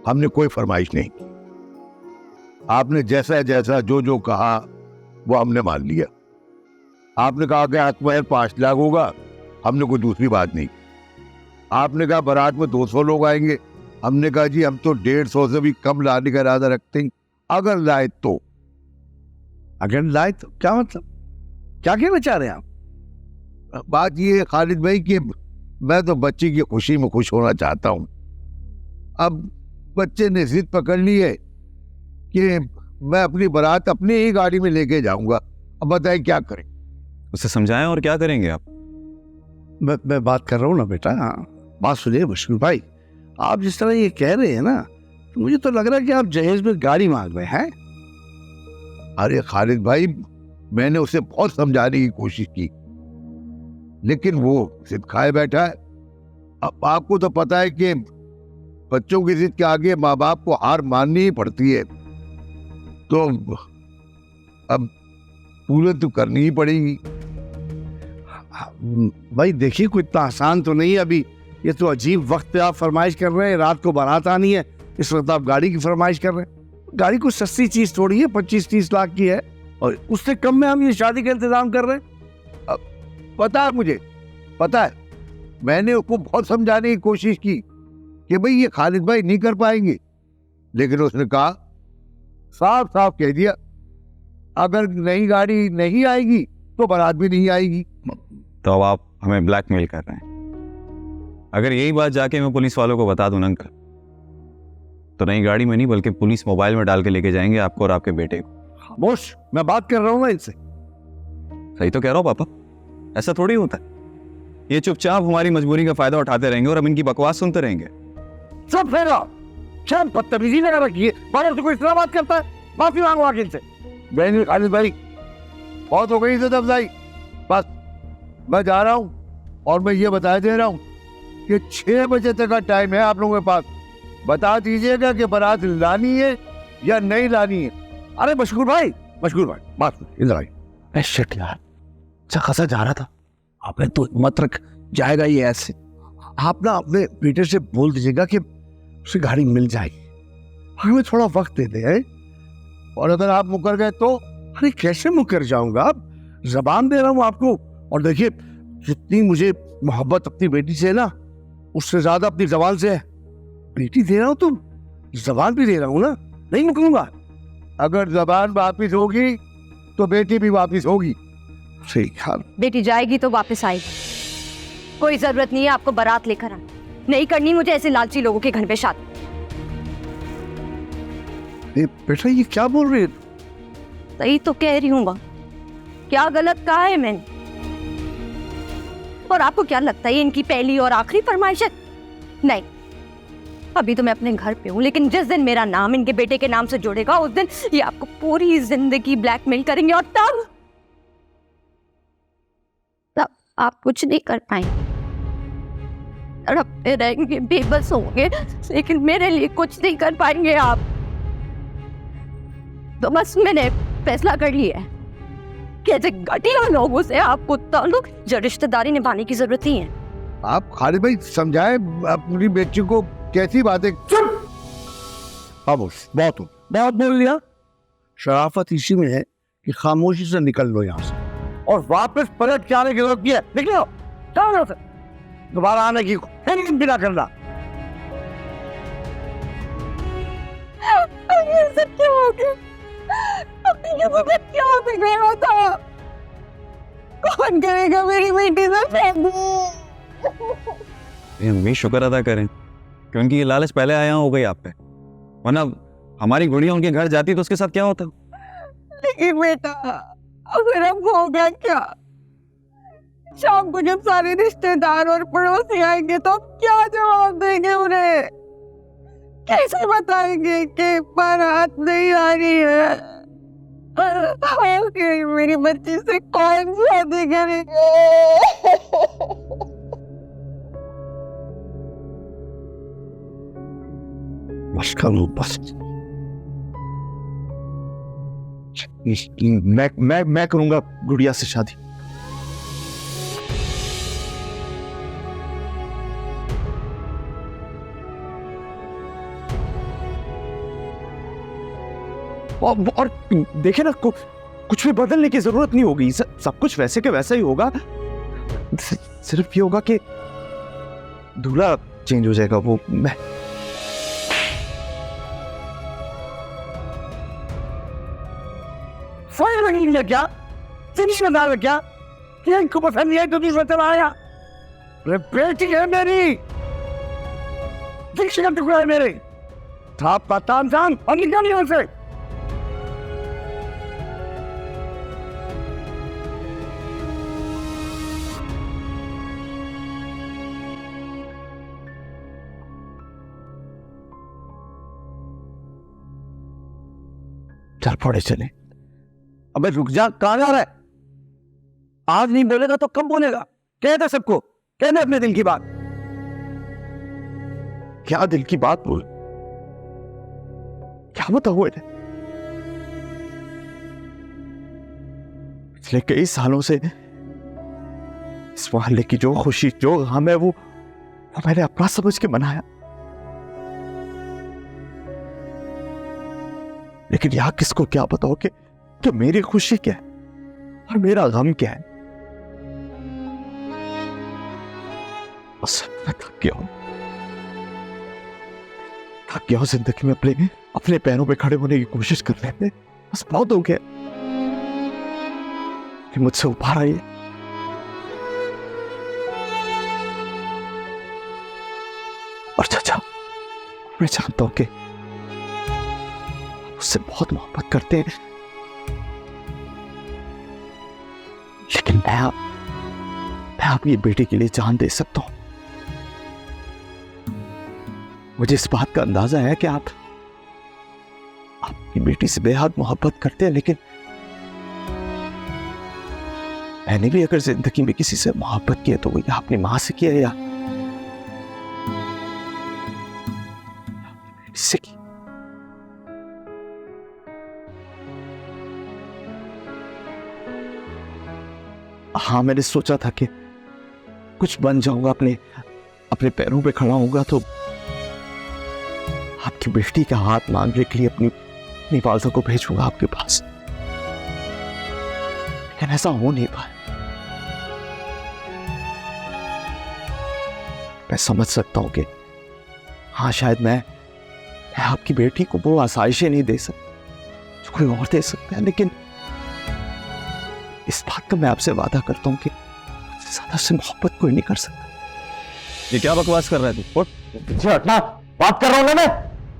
हमने कोई फरमाइश नहीं की। आपने जैसा जैसा जो जो कहा वो हमने मान लिया। आपने कहा कि हकमहर 5 लाख होगा, हमने कोई दूसरी बात नहीं की। आपने कहा बारात में 200 लोग आएंगे, हमने कहा जी हम तो 150 से भी कम लाने का इरादा रखते हैं, अगर लाए तो। अगर लाए तो क्या मतलब, क्या कहना चाह रहे हैं आप? बात ये है खालिद भाई कि मैं तो बच्चे की खुशी में खुश होना चाहता हूं। अब बच्चे ने जिद पकड़ ली है कि मैं अपनी बारात अपनी ही गाड़ी में लेके जाऊंगा। अब बताएं क्या करें? उसे समझाएं और क्या करेंगे आप? मैं बात कर रहा हूँ ना बेटा। बात सुनिए मशहूर भाई, आप जिस तरह ये कह रहे हैं ना, तो मुझे तो लग रहा है कि आप जहेज में गाड़ी मांग रहे हैं। अरे खालिद भाई, मैंने उसे बहुत समझाने की कोशिश की, लेकिन वो जिद खाए बैठा है। अब आपको तो पता है कि बच्चों की जिद के आगे माँ बाप को हार माननी ही पड़ती है, तो अब पूरे तो करनी ही पड़ेगी। भाई देखिए, कोई इतना आसान तो नहीं है अभी। ये तो अजीब वक्त पे आप फरमाइश कर रहे हैं, रात को बारात आनी है, इस वक्त आप गाड़ी की फरमाइश कर रहे हैं। गाड़ी कोई सस्ती चीज थोड़ी है, 25-30 लाख की है, और उससे कम में हम ये शादी का इंतजाम कर रहे हैं। पता है, मुझे पता है, मैंने उसको बहुत समझाने की कोशिश की कि भाई ये खालिद भाई नहीं कर पाएंगे, लेकिन उसने कहा, साफ साफ कह दिया, अगर नई गाड़ी नहीं आएगी तो बारात भी नहीं आएगी। तो अब आप हमें ब्लैकमेल कर रहे हैं। अगर यही बात जाके मैं पुलिस वालों को बता दूं ना अंकल, तो नई गाड़ी में नहीं बल्कि पुलिस मोबाइल में डाल के लेके जाएंगे आपको और आपके बेटे को। खामोश, मैं बात कर रहा हूँ ना इनसे। सही तो कह रहा हूँ पापा, ऐसा थोड़ी होता है। ये चुपचाप हमारी मजबूरी का फायदा उठाते रहेंगे और हम इनकी बकवास सुनते रहेंगे। सब फेरा, शायद बदतमीजी लगा रखी है। बाहर से कोई इतना बात करता है, माफी मांगो आगे इनसे। बहन खालिद भाई, बहुत हो गई इज्जत अफजाई, बस मैं जा रहा हूँ। और मैं ये बता दे रहा हूँ कि 6 बजे तक का टाइम है आप लोगों के पास। बता दीजिएगा कि बारात लानी है या नहीं लानी है। अरे मशहूर भाई, बात इधर आई। शिट यार, अच्छा खासा जा रहा था, आपने तो मत रख जाएगा ये ऐसे। आप ना अपने बेटे से बोल दीजिएगा कि उसे गाड़ी मिल जाएगी, हमें थोड़ा वक्त दे दे। और अगर आप मुकर गए तो? अरे कैसे मुकर जाऊंगा, अब जबान दे रहा हूँ आपको। और देखिए, जितनी मुझे मोहब्बत अपनी बेटी से है ना, उससे ज्यादा अपनी जबान से है। बेटी दे रहा हूँ तो जबान भी दे रहा हूँ ना, नहीं मुकरूंगा। अगर जबान वापिस होगी तो बेटी भी वापिस होगी। सही ख्याल। बेटी जाएगी तो वापस आएगी। कोई जरूरत नहीं है आपको बारात लेकर आने, नहीं करनी मुझे ऐसे लालची लोगों के घर पे शादी। बेटा ये क्या बोल रही है? सही तो कह रही हूँ माँ, क्या गलत कहा है मैंने? और आपको क्या लगता है ये इनकी पहली और आखिरी फरमाइश है? नहीं, अभी तो मैं अपने घर पे हूँ, लेकिन जिस दिन मेरा नाम इनके बेटे के नाम से जुड़ेगा उस दिन ये आपको पूरी जिंदगी ब्लैकमेल करेंगे, और तब आप कुछ नहीं कर पाएंगे। तड़पते रहेंगे, बेबस होंगे, लेकिन मेरे लिए कुछ नहीं कर पाएंगे आप। तो बस मैंने फैसला कर लिया है कि ऐसे घटिया लोगों से आपको ताल्लुक जो रिश्तेदारी निभाने की जरूरत नहीं है। आप खालिद भाई समझाए अपनी बेटी को, कैसी बातें। खामोश, बहुत बोल लिया। शराफत इसी में है कि खामोशी से निकल लो यहाँ से, और वापस पलट के आने की जरूरत नहीं है। निकलो, जाओ यहाँ से, दोबारा आने की हिम्मत भी ना करना। ये सब क्यों हो गया? अपनी ज़िंदगी क्यों बिगड़ा था? कौन करेगा मेरी बेटी से शादी? हम भी शुक्र अदा करें कि उनकी ये लालच पहले आया हो गई आप पे, वरना हमारी गुड़िया उनके घर जाती तो उसके साथ क्या होता? लेकिन बेटा, अगर अब होगा क्या? शाम को जब सारे रिश्तेदार और पड़ोसी आएंगे तो क्या जवाब देंगे उन्हें? कैसे बताएंगे कि बारात नहीं आ रही है? मेरी बच्ची से कौन शादी करेंगे? बस करो, बस। मैं करूंगा गुड़िया से शादी। और देखे ना, कुछ भी बदलने की जरूरत नहीं होगी, सब कुछ वैसे के वैसा ही होगा। सिर्फ ये होगा कि दूल्हा चेंज हो जाएगा, वो मैं। फाइल नहीं लिया क्या? फिनिश में डाल क्या? क्या इनको पसंद नहीं है तो दूसरा चला आया? अरे बेटी है मेरी, दीक्षा का टुकड़ा है मेरे, था पता जान और निकल यहाँ से। चल पड़े चले। अबे रुक जा, कहां जा रहा है? आज नहीं बोलेगा तो कब बोलेगा? कह दे सबको, कह दे अपने दिल की बात। क्या दिल की बात बोल? क्या बताऊं इन्हें? पिछले कई सालों से इस मोहल्ले की जो खुशी, जो गम है, वो मैंने अपना समझ के मनाया, लेकिन यहां किसको क्या बताओ कि मेरी खुशी क्या है और मेरा गम क्या है। बस मैं थक गया हूं, जिंदगी में अपने पैरों पे खड़े होने की कोशिश कर रहे थे। बस बहुत हो गया कि मुझसे उभार आई। और चाचा, मैं जानता हूं कि उससे बहुत मोहब्बत करते हैं, लेकिन मैं अपनी बेटी के लिए जान दे सकता हूं। मुझे इस बात का अंदाजा है कि आप अपनी बेटी से बेहद मोहब्बत करते हैं, लेकिन मैंने भी अगर जिंदगी में किसी से मोहब्बत की है तो वो या अपनी मां से किया है या इससे की। हाँ, मैंने सोचा था कि कुछ बन जाऊंगा, अपने पैरों पे खड़ा होऊंगा तो आपकी बेटी का हाथ मांगने के लिए अपनी वालदा को भेजूंगा आपके पास, लेकिन ऐसा हो नहीं पाया। मैं समझ सकता हूं कि हाँ, शायद मैं आपकी बेटी को वो आसाइशें नहीं दे सकता जो कोई और दे सकता है, लेकिन इस बात का मैं आपसे वादा करता हूं कि ज्यादा से मोहब्बत कोई नहीं कर सकता। ये क्या बकवास कर रहा है तू? हटना, बात कर रहा हूं ना मैं।